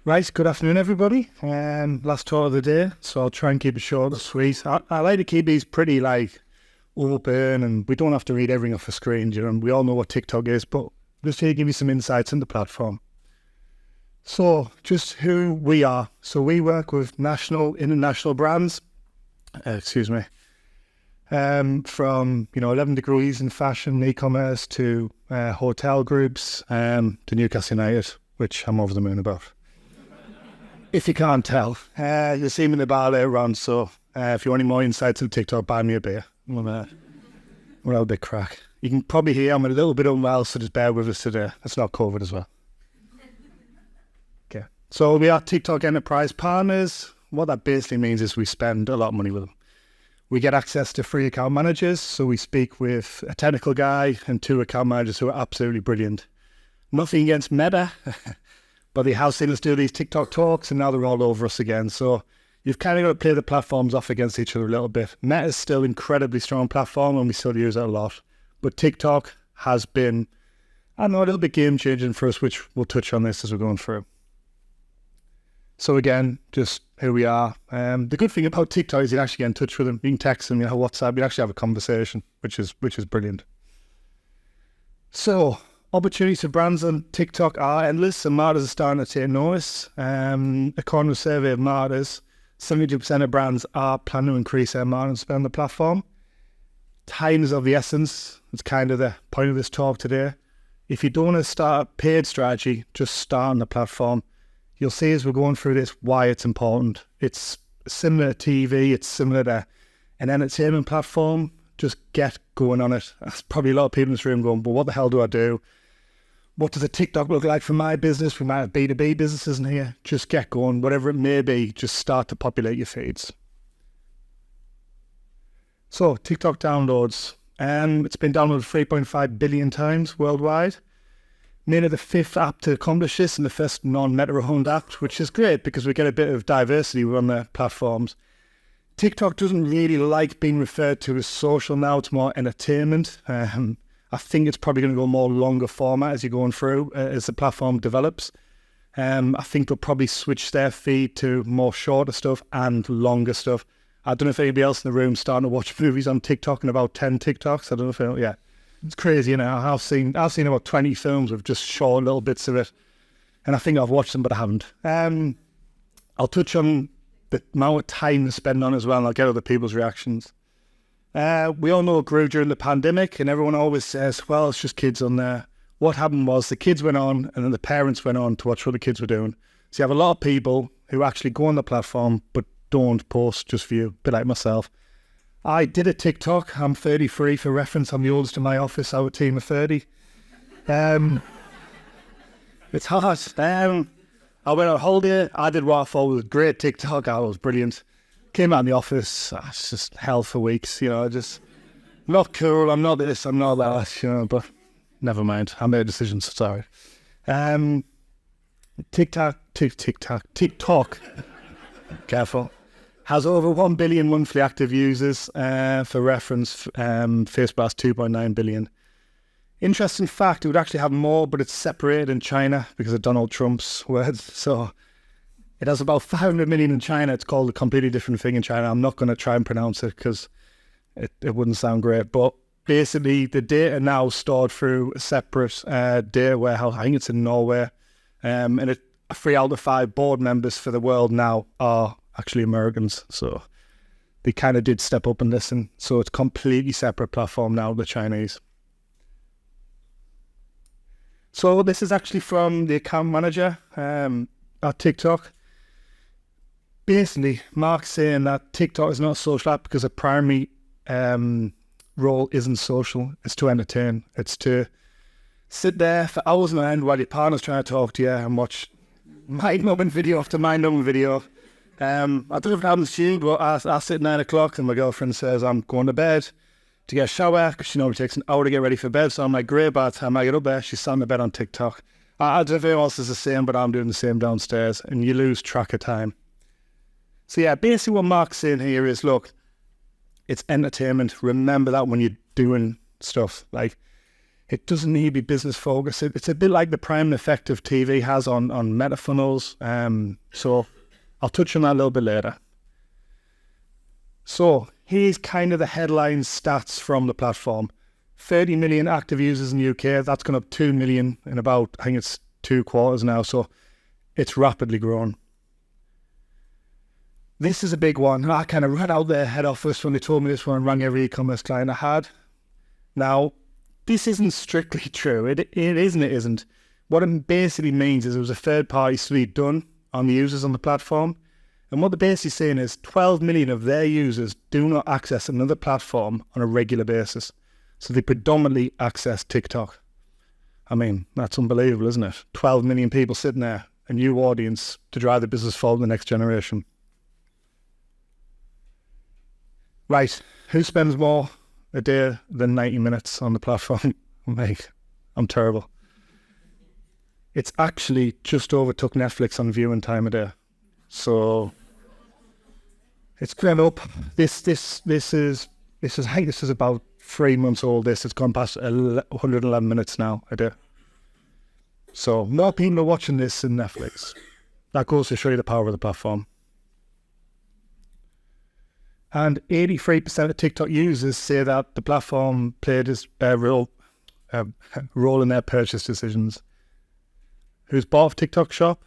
Right, good afternoon, everybody. Last talk of the day, so I'll try and keep it short and sweet. I like to keep these pretty open, and we don't have to read everything off the screen. And we all know what TikTok is, but just here to give you some insights into the platform. So, just who we are. So we work with national, international brands. From 11 degrees in fashion, e-commerce to hotel groups, to Newcastle United, which I'm over the moon about. If you can't tell, you'll see me in the bar later on, so if you want any more insights on TikTok, buy me a beer. We'll have a big crack. You can probably hear I'm a little bit unwell, so just bear with us today. It's not COVID as well. Okay, so we are TikTok Enterprise Partners. What that basically means is we spend a lot of money with them. We get access to free account managers, so we speak with a technical guy and 2 account managers who are absolutely brilliant. Nothing against Meta, but they have seen us do these TikTok talks, and now they're all over us again. So you've kind of got to play the platforms off against each other a little bit. Meta is still an incredibly strong platform, and we still use it a lot. But TikTok has been, a little bit game-changing for us, which we'll touch on this as we're going through. So again, just who we are. The good thing about TikTok is you can actually get in touch with them. You can text them, WhatsApp. You can actually have a conversation, which is brilliant. So opportunities for brands on TikTok are endless, and marketers are starting to take notice. According to a survey of marketers, 72% of brands are planning to increase their marketing spend on the platform. Time is of the essence. It's kind of the point of this talk today. If you don't want to start a paid strategy, just start on the platform. You'll see as we're going through this why it's important. It's similar to TV. It's similar to an entertainment platform. Just get going on it. There's probably a lot of people in this room going, but what the hell do I do? What does a TikTok look like for my business? We might have B2B businesses in here. Just get going. Whatever it may be, just start to populate your feeds. So TikTok downloads. It's been downloaded 3.5 billion times worldwide. Made it the 5th app to accomplish this and the first non-Meta-owned app, which is great because we get a bit of diversity on the platforms. TikTok doesn't really like being referred to as social now. It's more entertainment. I think it's probably going to go more longer format as you're going through, as the platform develops. I think they'll probably switch their feed to more shorter stuff and longer stuff. I don't know if anybody else in the room starting to watch movies on TikTok and about 10 TikToks. I don't know if it's crazy, I've seen about 20 films with just short little bits of it, and I think I've watched them, but I haven't. I'll touch on the amount of time to spend on as well, and I'll get other people's reactions. We all know it grew during the pandemic, and everyone always says, well, it's just kids on there. What happened was the kids went on, and then the parents went on to watch what the kids were doing. So you have a lot of people who actually go on the platform, but don't post just for you, a bit like myself. I did a TikTok. I'm 33 for reference. I'm the oldest in my office, our team of 30. It's hard. I went on holiday. I did what I thought was a great TikTok. I was brilliant. Came out in the office. It's just hell for weeks, just not cool. I'm not this, I'm not that, but never mind. I made decisions, sorry. TikTok, careful, has over 1 billion monthly active users. For reference, Facebook has 2.9 billion. Interesting fact, it would actually have more, but it's separated in China because of Donald Trump's words. So it has about 500 million in China. It's called a completely different thing in China. I'm not going to try and pronounce it because it wouldn't sound great. But basically, the data now stored through a separate data warehouse. I think it's in Norway. And 3 out of 5 board members for the world now are actually Americans. So they kind of did step up and listen. So it's completely separate platform now, the Chinese. So this is actually from the account manager at TikTok. Basically, Mark's saying that TikTok is not a social app because a primary role isn't social. It's to entertain. It's to sit there for hours on end while your partner's trying to talk to you and watch mind-numbing video after mind-numbing video. I don't know if it happens to you, but I sit at 9 o'clock and my girlfriend says I'm going to bed to get a shower because she normally takes an hour to get ready for bed. So I'm like, great, by the time I get up there, she's sat in the bed on TikTok. I don't know if anyone else is the same, but I'm doing the same downstairs, and you lose track of time. So yeah, basically what Mark's saying here is, look, it's entertainment. Remember that when you're doing stuff. Like, It doesn't need to be business focused. It's a bit like the priming effect of TV has on meta funnels. So I'll touch on that a little bit later. So here's kind of the headline stats from the platform. 30 million active users in the UK. That's gone up 2 million in about, I think it's 2 quarters now. So it's rapidly grown. This is a big one. I kind of ran out their head office when they told me this one and rang every e-commerce client I had. Now, this isn't strictly true. It is and it isn't. What it basically means is it was a third-party sweep done on the users on the platform. And what they're basically saying is 12 million of their users do not access another platform on a regular basis. So they predominantly access TikTok. I mean, that's unbelievable, isn't it? 12 million people sitting there, a new audience to drive the business forward in the next generation. Right, who spends more a day than 90 minutes on the platform? Mate, I'm terrible. It's actually just overtook Netflix on viewing time a day. So it's gone up. This is I think this is about 3 months old. It's gone past 111 minutes now a day. So more people are watching this than Netflix. That goes to show you the power of the platform. And 83% of TikTok users say that the platform played a role in their purchase decisions. Who's bought a TikTok shop?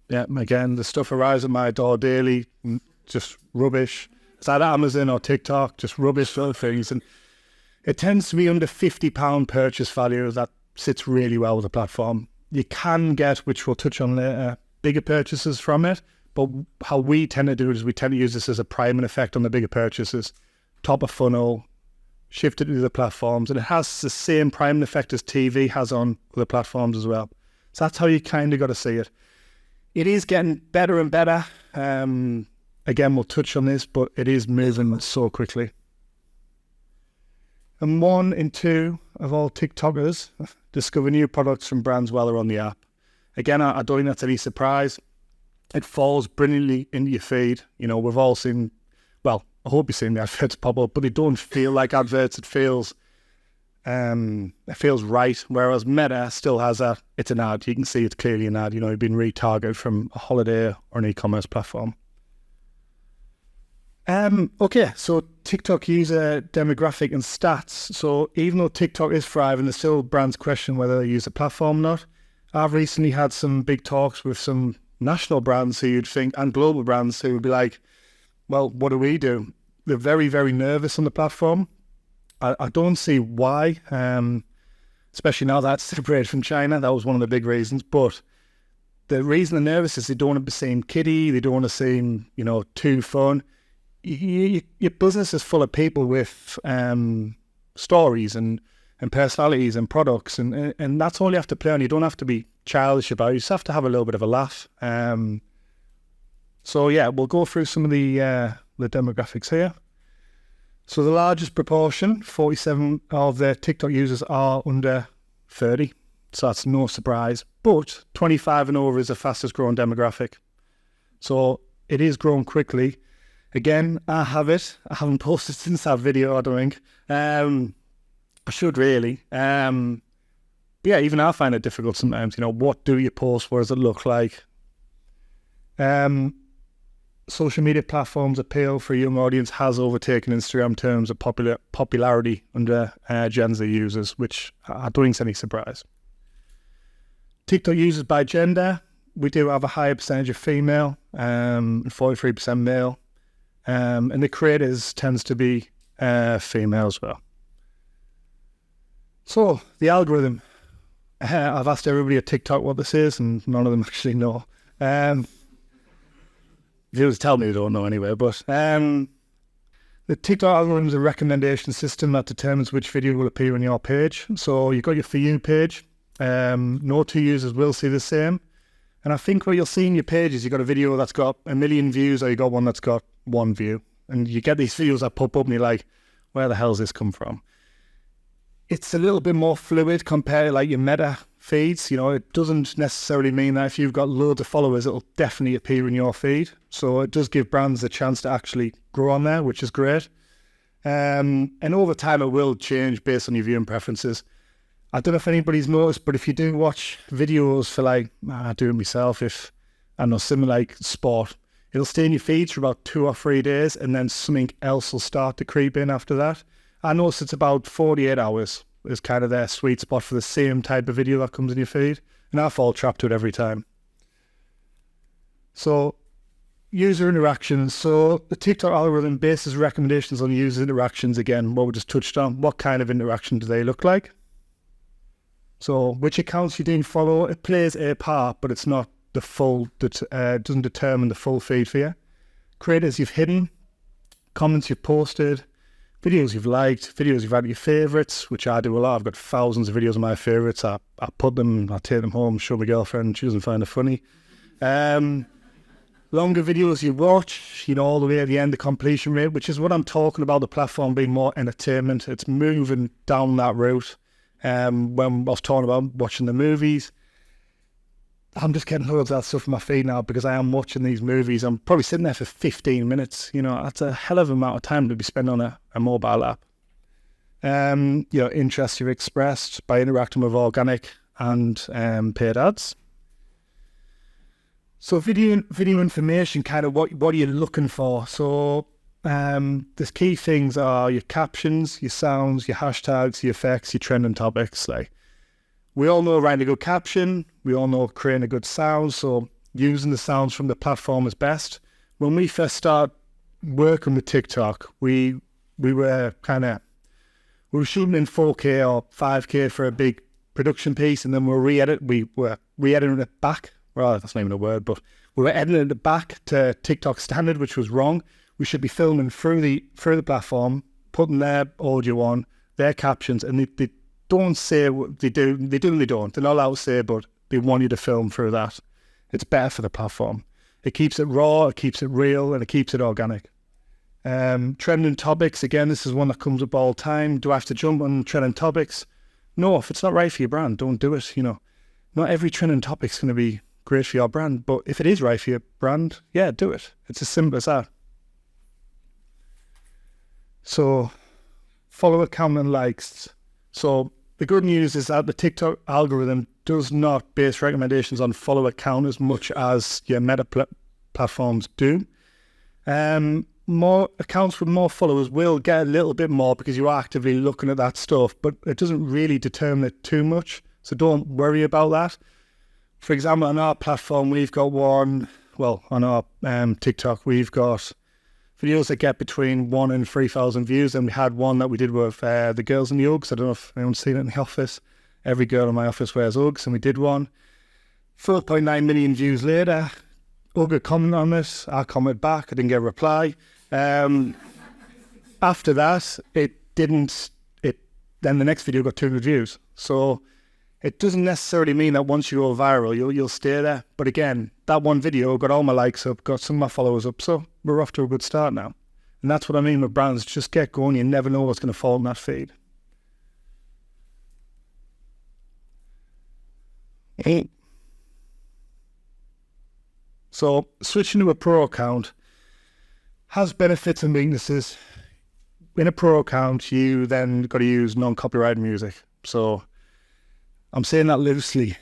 Yeah, again, the stuff arrives at my door daily, just rubbish. It's either Amazon or TikTok, just rubbish sort of things. And it tends to be under £50 purchase value that sits really well with the platform. You can get, which we'll touch on later, bigger purchases from it. But how we tend to do it is we tend to use this as a priming effect on the bigger purchases. Top of funnel, shift it to the platforms. And it has the same priming effect as TV has on other platforms as well. So that's how you kind of got to see it. It is getting better and better. Again, we'll touch on this, but it is moving so quickly. And 1 in 2 of all TikTokers discover new products from brands while they're on the app. Again, I don't think that's any surprise. It falls brilliantly into your feed. You know, we've all seen, well, I hope you've seen the adverts pop up, but they don't feel like adverts. It feels right. Whereas Meta still has it's an ad. You can see it's clearly an ad. You know, you've been retargeted from a holiday or an e-commerce platform. Okay, so TikTok user demographic and stats. So even though TikTok is thriving, there's still brands question whether they use the platform or not. I've recently had some big talks with some national brands who you'd think, and global brands who would be like, well, what do we do? They're very, very nervous on the platform. I don't see why, especially now that's separated from China. That was one of the big reasons. But the reason they're nervous is they don't want to seem kiddie. They don't want to seem, too fun. Your business is full of people with stories and personalities and products, and that's all you have to play on. You don't have to be childish about it. You just have to have a little bit of a laugh. So yeah, we'll go through some of the demographics here. So the largest proportion, 47 of their TikTok users are under 30. So that's no surprise. But 25 and over is the fastest growing demographic. So it is growing quickly. Again, I have it. I haven't posted since that video, I don't think. I should really. Yeah, even I find it difficult sometimes. What do you post? What does it look like? Social media platforms' appeal for a young audience has overtaken Instagram in terms of popularity under Gen Z users, which I don't think is any surprise. TikTok users by gender, we do have a higher percentage of female, 43% male, and the creators tends to be female as well. So the algorithm, I've asked everybody at TikTok what this is, and none of them actually know. They just tell me they don't know anyway, but the TikTok algorithm is a recommendation system that determines which video will appear on your page. So you've got your For You page. No two users will see the same. And I think what you'll see in your page is you've got a video that's got 1 million views, or you got one that's got 1 view. And you get these videos that pop up and you're like, where the hell's this come from? It's a little bit more fluid compared to like your Meta feeds. It doesn't necessarily mean that if you've got loads of followers, it'll definitely appear in your feed. So it does give brands a chance to actually grow on there, which is great. And over time, it will change based on your viewing preferences. I don't know if anybody's noticed, but if you do watch videos for like, I do it myself, if I know, something like sport, it'll stay in your feeds for about 2 or 3 days, and then something else will start to creep in after that. I notice it's about 48 hours is kind of their sweet spot for the same type of video that comes in your feed. And I fall trapped to it every time. So, user interactions. So the TikTok algorithm bases recommendations on user interactions. Again, what we just touched on. What kind of interaction do they look like? So which accounts you didn't follow, it plays a part, but it's not the full, doesn't determine the full feed for you. Creators you've hidden, comments you've posted, videos you've liked, videos you've added your favorites, which I do a lot. I've got thousands of videos of my favorites. I put them, I take them home, show my girlfriend, she doesn't find it funny. Longer videos you watch, all the way at the end, the completion rate, which is what I'm talking about, the platform being more entertainment. It's moving down that route. When I was talking about watching the movies, I'm just getting loads of that stuff in my feed now because I am watching these movies. I'm probably sitting there for 15 minutes. That's a hell of an amount of time to be spent on a mobile app. Interests you've expressed by interacting with organic and paid ads. So video information, kind of what are you looking for? So the key things are your captions, your sounds, your hashtags, your effects, your trending topics. Like we all know writing a good caption, we all know creating a good sound. So using the sounds from the platform is best. When we first start working with TikTok, we were shooting in 4K or 5K for a big production piece, and then we were re-editing it back. Well, that's not even a word, but we were editing it back to TikTok standard, which was wrong. We should be filming through the platform, putting their audio on, their captions, and they don't say what they do. They do and they don't. They're not allowed to say, but they want you to film through that. It's better for the platform. It keeps it raw, it keeps it real, and it keeps it organic. Trending topics, again, this is one that comes up all the time. Do I have to jump on trending topics? No, if it's not right for your brand, don't do it. Not every trending topic's going to be great for your brand, but if it is right for your brand, yeah, do it. It's as simple as that. So, follower count and likes. So, the good news is that the TikTok algorithm does not base recommendations on follower count as much as your meta platforms do. More accounts with more followers will get a little bit more because you're actively looking at that stuff, but it doesn't really determine it too much. So, don't worry about that. For example, on our platform, we've got on our TikTok, we've got videos that get between 1 and 3,000 views. And we had one that we did with the girls in the Uggs. I don't know if anyone's seen it in the office. Every girl in my office wears Uggs, and we did one. 4.9 million views later, Ugg commented on this. I commented back. I didn't get a reply. After that, then the next video got 200 views. So it doesn't necessarily mean that once you go viral, you'll stay there. But again, that one video got all my likes up, got some of my followers up, so we're off to a good start now. And that's what I mean with brands. Just get going. You never know what's going to fall in that feed. So switching to a pro account has benefits and weaknesses. In a pro account, you then got to use non-copyrighted music. So I'm saying that loosely.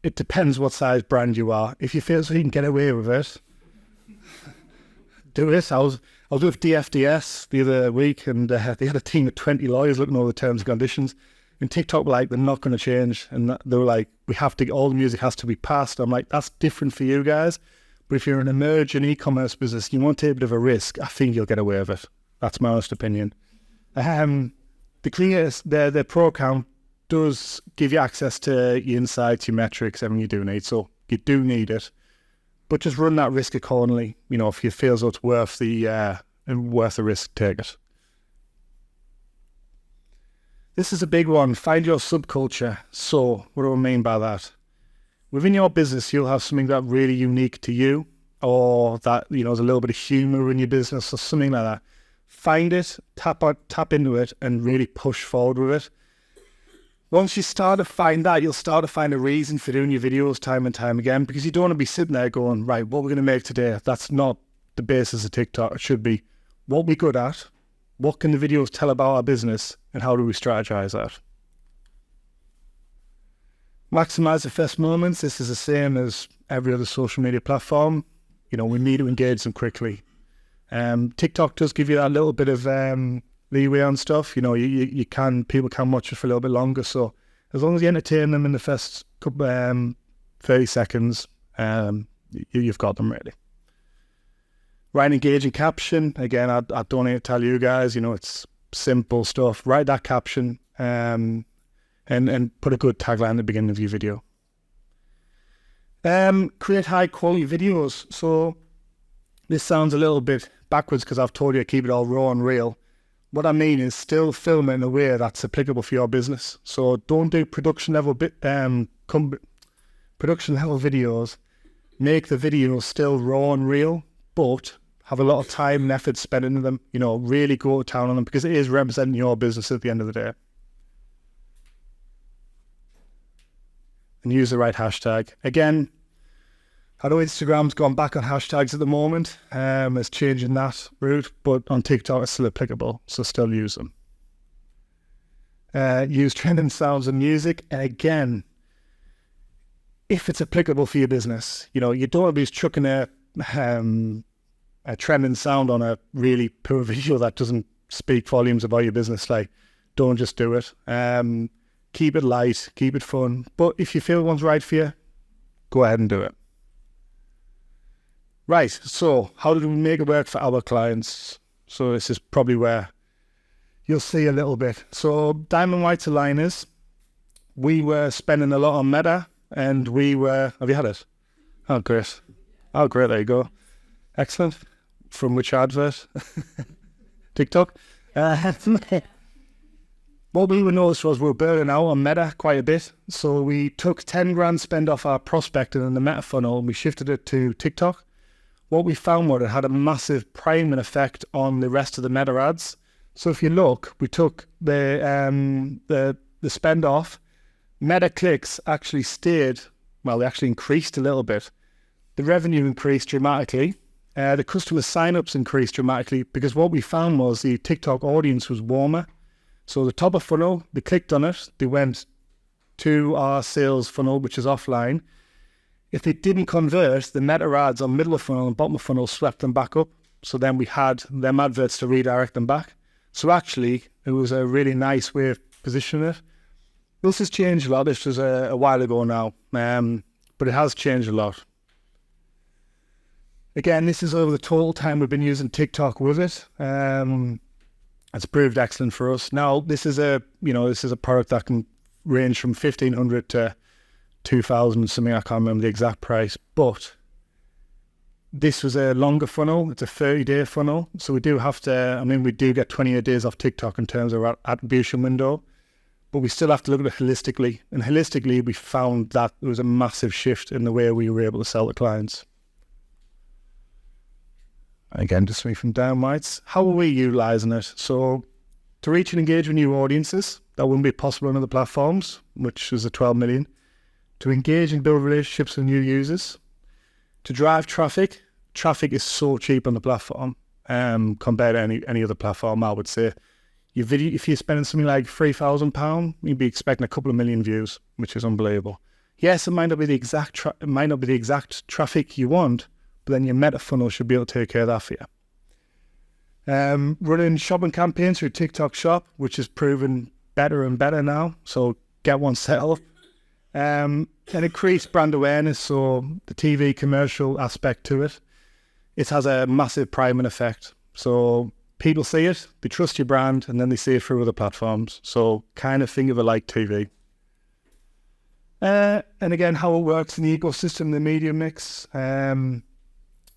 It depends what size brand you are. If you feel so you can get away with it, do it. I was with DFDS the other week, and they had a team of 20 lawyers looking at all the terms and conditions. And TikTok were like, they're not going to change. And they were like, all the music has to be passed. I'm like, that's different for you guys. But if you're an emerging e-commerce business, you want to take a bit of a risk, I think you'll get away with it. That's my honest opinion. The cleanest, the pro account does give you access to your insights, your metrics, everything you do need. So you do need it. But just run that risk accordingly. If you feel as though it's worth the risk, take it. This is a big one. Find your subculture. So, what do I mean by that? Within your business, you'll have something that's really unique to you, or that, there's a little bit of humor in your business or something like that. Find it, tap into it, and really push forward with it. Once you start to find that, you'll start to find a reason for doing your videos time and time again, because you don't want to be sitting there going, right, what we're going to make today? That's not the basis of TikTok. It should be what we're good at, What can the videos tell about our business, and how do we strategize that? Maximize the first moments. This is the same as every other social media platform. We need to engage them quickly. TikTok does give you that little bit of leeway on stuff. People can watch it for a little bit longer. So as long as you entertain them in the first couple, 30 seconds, you've got them ready. Write an engaging caption. Again, I don't need to tell you guys, it's simple stuff. Write that caption and put a good tagline at the beginning of your video. Create high quality videos. So this sounds a little bit backwards because I've told you to keep it all raw and real. What I mean is still film it in a way that's applicable for your business. So don't do production level videos. Make the videos still raw and real, but have a lot of time and effort spent into them. Really go to town on them because it is representing your business at the end of the day. And use the right hashtag. Again, I know Instagram's gone back on hashtags at the moment. It's changing that route, but on TikTok it's still applicable, so still use them. Use trending sounds and music. And again, if it's applicable for your business, you don't want to be chucking a trending sound on a really poor video that doesn't speak volumes about your business. Don't just do it. Keep it light, keep it fun. But if you feel one's right for you, go ahead and do it. Right, so how did we make it work for our clients? So this is probably where you'll see a little bit. So Diamond White Aligners, we were spending a lot on Meta, and have you had it? Oh, great. Oh, great, there you go. Excellent. From which advert? TikTok? What we noticed was we were burning out on Meta quite a bit. So we took 10 grand spend off our prospecting in the Meta funnel and we shifted it to TikTok. What we found was it had a massive priming effect on the rest of the Meta ads. So if you look, we took the spend off. Meta clicks actually they actually increased a little bit. The revenue increased dramatically. The customer signups increased dramatically because what we found was the TikTok audience was warmer. So the top of funnel, they clicked on it, they went to our sales funnel, which is offline. If they didn't convert, the Meta ads on middle of funnel and bottom of funnel swept them back up. So then we had them adverts to redirect them back. So actually, it was a really nice way of positioning it. This has changed a lot. This was a while ago now, but it has changed a lot. Again, this is over the total time we've been using TikTok with it. It's proved excellent for us. Now, this is a product that can range from 1,500 to 2,000, something. I can't remember the exact price, but this was a longer funnel. It's a 30-day funnel. So we do get 28 days off TikTok in terms of our attribution window, but we still have to look at it holistically. And holistically, we found that there was a massive shift in the way we were able to sell to clients. Again, just me from Downlights. How are we utilising it? So to reach and engage with new audiences, that wouldn't be possible on other platforms, which is the 12 million. To engage and build relationships with new users. To drive traffic. Traffic is so cheap on the platform compared to any other platform, I would say. Your video, if you're spending something like £3,000, you'd be expecting a couple of million views, which is unbelievable. Yes, it might not be the exact traffic you want, but then your meta funnel should be able to take care of that for you. Running shopping campaigns through TikTok Shop, which is proven better and better now. So get one set up. And increase brand awareness, so the TV commercial aspect to it. It has a massive priming effect. So people see it, they trust your brand, and then they see it through other platforms. So kind of think of it like TV. And again, how it works in the ecosystem, the media mix. I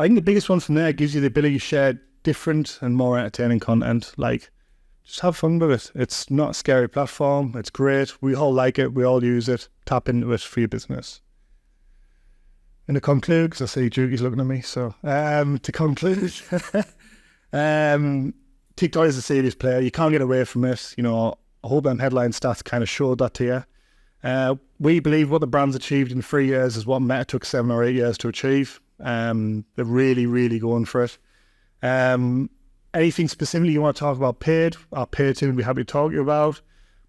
think the biggest one from there gives you the ability to share different and more entertaining content. Just have fun with it. It's not a scary platform. It's great. We all like it. We all use it. Tap into it for your business. And to conclude, because I see Judy's looking at me, so to conclude, TikTok is a serious player. You can't get away from it. I hope them headline stats kind of showed that to you. We believe what the brand's achieved in 3 years is what Meta took 7 or 8 years to achieve. They're really, really going for it. anything specifically you want to talk about paid, our paid team will be happy to talk to you about.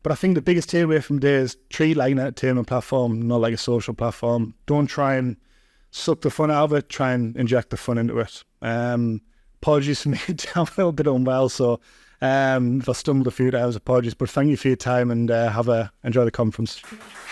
But I think the biggest takeaway from today is treat like an entertainment platform, not like a social platform. Don't try and suck the fun out of it, try and inject the fun into it. Apologies for me, I'm a little bit unwell, so if I stumbled a few times, apologies. But thank you for your time and enjoy the conference.